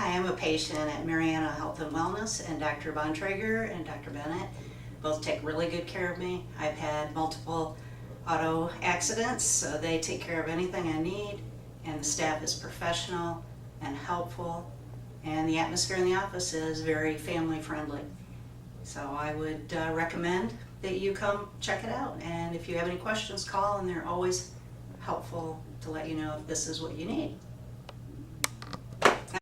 Hi, I'm a patient at Marianna Health and Wellness, and Dr. Bontrager and Dr. Bennett both take really good care of me. I've had multiple auto accidents, so they take care of anything I need, and the staff is professional and helpful, and the atmosphere in the office is very family friendly. So I would recommend that you come check it out, and if you have any questions, call, and they're always helpful to let you know if this is what you need.